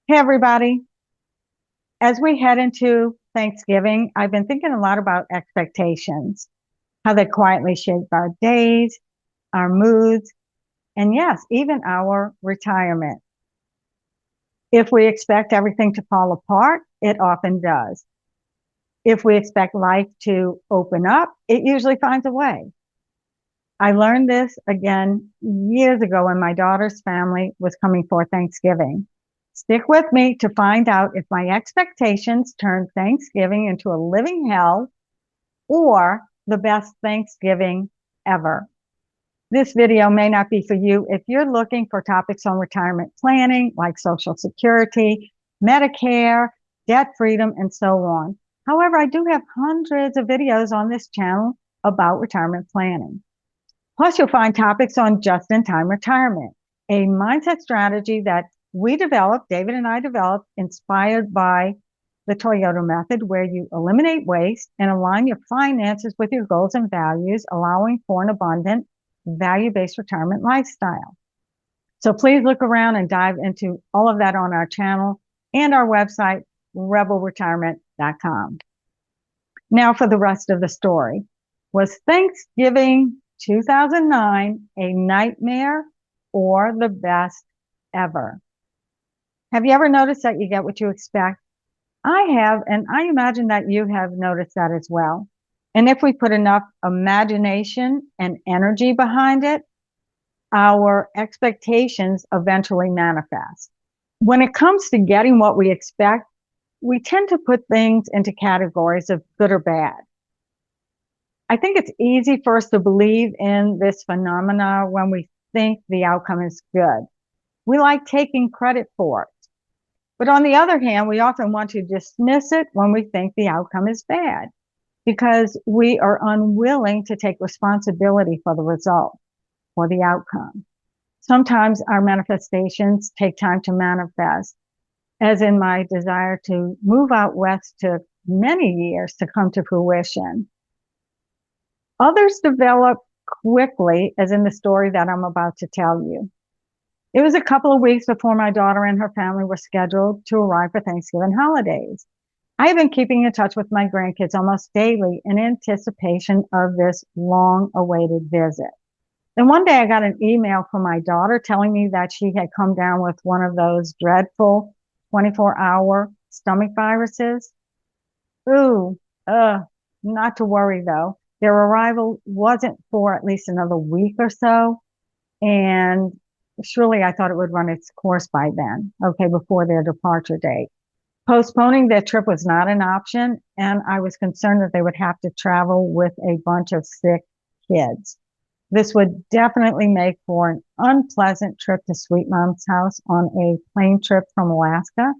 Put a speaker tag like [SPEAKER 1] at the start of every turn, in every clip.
[SPEAKER 1] Hey, everybody. As we head into Thanksgiving, I've been thinking a lot about expectations, how they quietly shape our days, our moods, and yes, even our retirement. If we expect everything to fall apart, it often does. If we expect life to open up, it usually finds a way. I learned this again years ago when my daughter's family was coming for Thanksgiving. Stick with me to find out if my expectations turn Thanksgiving into a living hell or the best Thanksgiving ever. This video may not be for you if you're looking for topics on retirement planning like Social Security, Medicare, debt freedom, and so on. However, I do have hundreds of videos on this channel about retirement planning. Plus, you'll find topics on just-in-time retirement, a mindset strategy that David and I developed, inspired by the Toyota method, where you eliminate waste and align your finances with your goals and values, allowing for an abundant, value-based retirement lifestyle. So please look around and dive into all of that on our channel and our website, rebelretirement.com. Now for the rest of the story. Was Thanksgiving 2009 a nightmare or the best ever? Have you ever noticed that you get what you expect? I have, and I imagine that you have noticed that as well. And if we put enough imagination and energy behind it, our expectations eventually manifest. When it comes to getting what we expect, we tend to put things into categories of good or bad. I think it's easy for us to believe in this phenomena when we think the outcome is good. We like taking credit for it. But on the other hand, we often want to dismiss it when we think the outcome is bad because we are unwilling to take responsibility for the result, for the outcome. Sometimes our manifestations take time to manifest, as in my desire to move out west took many years to come to fruition. Others develop quickly, as in the story that I'm about to tell you. It was a couple of weeks before my daughter and her family were scheduled to arrive for Thanksgiving holidays. I have been keeping in touch with my grandkids almost daily in anticipation of this long-awaited visit. Then one day I got an email from my daughter telling me that she had come down with one of those dreadful 24-hour stomach viruses. Ooh, not to worry though. Their arrival wasn't for at least another week or so. And surely I thought it would run its course by then, okay, before their departure date. Postponing their trip was not an option, and I was concerned that they would have to travel with a bunch of sick kids. This would definitely make for an unpleasant trip to Sweet Mom's house on a plane trip from Alaska.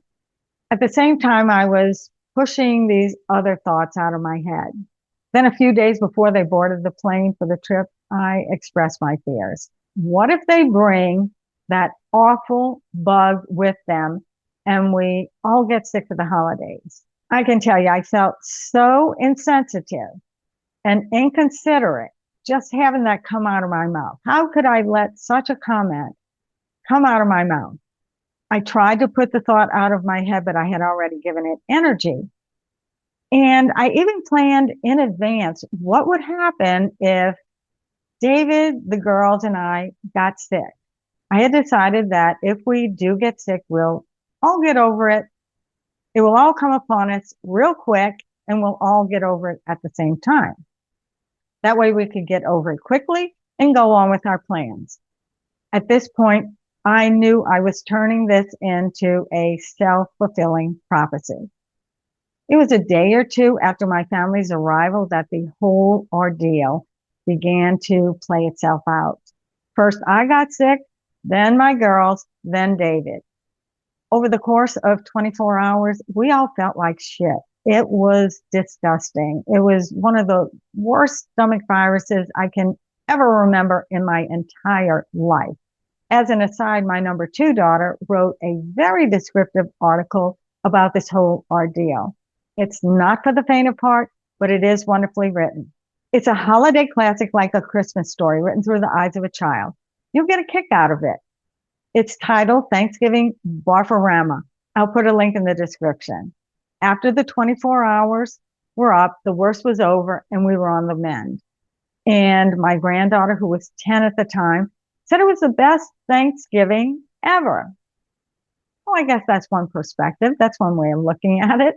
[SPEAKER 1] At the same time, I was pushing these other thoughts out of my head. Then a few days before they boarded the plane for the trip, I expressed my fears. What if they bring that awful bug with them and we all get sick for the holidays? I can tell you, I felt so insensitive and inconsiderate just having that come out of my mouth. How could I let such a comment come out of my mouth? I tried to put the thought out of my head, but I had already given it energy. And I even planned in advance what would happen if David, the girls, and I got sick. I had decided that if we do get sick, we'll all get over it. It will all come upon us real quick, and we'll all get over it at the same time. That way we could get over it quickly and go on with our plans. At this point, I knew I was turning this into a self-fulfilling prophecy. It was a day or two after my family's arrival that the whole ordeal began to play itself out. First, I got sick, then my girls, then David. Over the course of 24 hours, we all felt like shit. It was disgusting. It was one of the worst stomach viruses I can ever remember in my entire life. As an aside, my number 2 daughter wrote a very descriptive article about this whole ordeal. It's not for the faint of heart, but it is wonderfully written. It's a holiday classic like A Christmas Story, written through the eyes of a child. You'll get a kick out of it. It's titled Thanksgiving Barfarama, I'll put a link in the description. After the 24 hours were up, the worst was over and we were on the mend. And my granddaughter, who was 10 at the time, said it was the best Thanksgiving ever. Well, I guess that's one perspective. That's one way of looking at it.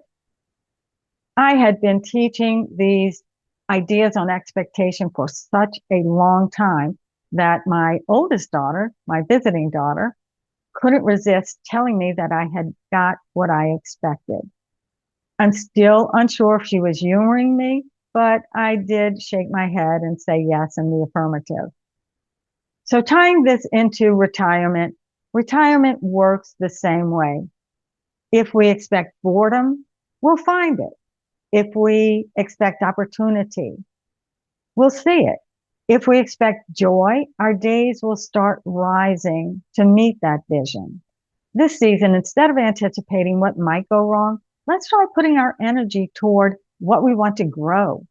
[SPEAKER 1] I had been teaching these ideas on expectation for such a long time that my oldest daughter, my visiting daughter, couldn't resist telling me that I had got what I expected. I'm still unsure if she was humoring me, but I did shake my head and say yes in the affirmative. So tying this into retirement, retirement works the same way. If we expect boredom, we'll find it. If we expect opportunity, we'll see it. If we expect joy, our days will start rising to meet that vision. This season, instead of anticipating what might go wrong, let's try putting our energy toward what we want to grow.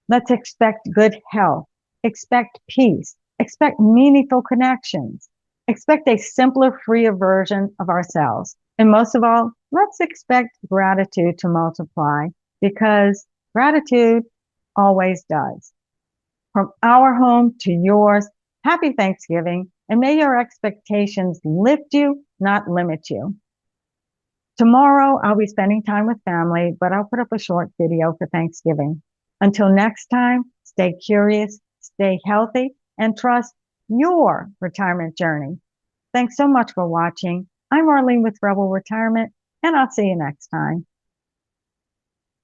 [SPEAKER 1] Let's expect good health, expect peace, expect meaningful connections, expect a simpler, freer version of ourselves. And most of all, let's expect gratitude to multiply, because gratitude always does. From our home to yours, happy Thanksgiving, and may your expectations lift you, not limit you. Tomorrow, I'll be spending time with family, but I'll put up a short video for Thanksgiving. Until next time, stay curious, stay healthy, and trust your retirement journey. Thanks so much for watching. I'm Arlene with Rebel Retirement, and I'll see you next time.